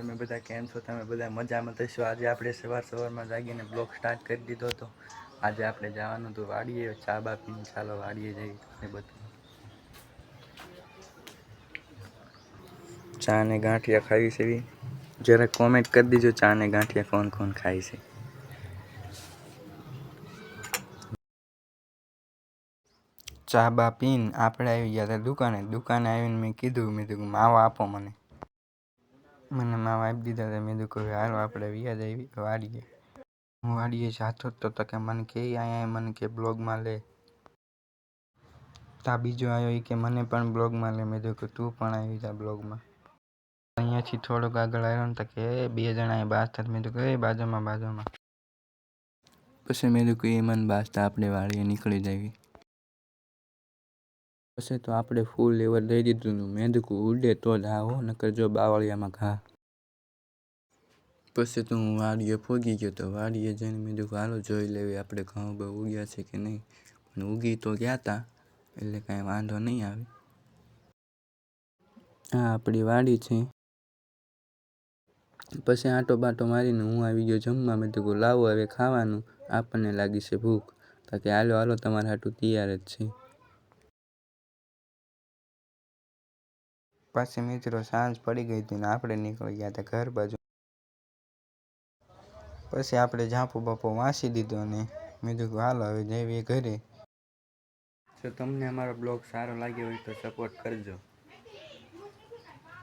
તમે બધા કેમ છો? તમે બધા મજામાં થશો? આજે આપણે સવારમાં જાગીને બ્લોગ સ્ટાર્ટ કરી દીધો હતો. આજે આપણે જવાનું હતું વાડીએ, ચા બા પીને ચાલો વાડીએ જઈએ તમને બધું. ચા ને ગાંઠિયા ખાવી છે? જરા કોમેન્ટ કરી દીજો, ચા ને ગાંઠિયા કોણ કોણ ખાય છે? ચા બા પીને આપણે આવી ગયા હતા દુકાને આવીને મેં કીધું માવો આપો મને માવો આપી દીધા હતા. મેં કીધું હાલો આપણે વ્યાજ આવી વાડીએ. હું વાડીએ જાતો જ તો કે મને કે અહીંયા મને કે બ્લોગમાં લે. તા બીજો આવ્યો એ કે મને પણ બ્લોગમાં લે. મેં કીધું તું પણ આવી જા બ્લોગમાં. અહીંયાથી થોડોક આગળ આવ્યો ને તો કે બે જણા બાસ થતા. મેં કીધું એ બાજુમાં. પછી મેં કીધું એ મને બાસતા આપણે વાડીએ નીકળી જવી. પછી તો આપણે ફૂલ લેવર દઈ દીધું. મેં કીધું ઉડે તો જ આવો, નકર જો બાવળિયામાં ઘા. પછી તો હું વાડીએ પહોંચી ગયો. તો વાડીએ જઈને મેં કીધું હાલો જોઈ લેવી આપણે ઘઉં બહુ ઉગ્યા છે કે નહીં. પણ ઉગી તો ગયા હતા એટલે કાંઈ વાંધો નહીં આવે. હા આપણી વાડી છે. પછી આંટો બાટો મારીને હું આવી ગયો જમવા. મેં કીધું લાવો હવે ખાવાનું, આપણને લાગી છે ભૂખ. તો કે હાલો તમારા હાટું તૈયાર જ છે. પછી મિત્રો સાંજ પડી ગઈ હતી ને આપણે નીકળી ગયા હતા ઘર બાજુ. પછી આપણે ઝાંપો બાપો વાંચી દીધો અને મેં કીધું હાલો હવે જઈએ ઘરે. જો તમને અમારો બ્લોગ સારો લાગ્યો હોય તો સપોર્ટ કરજો.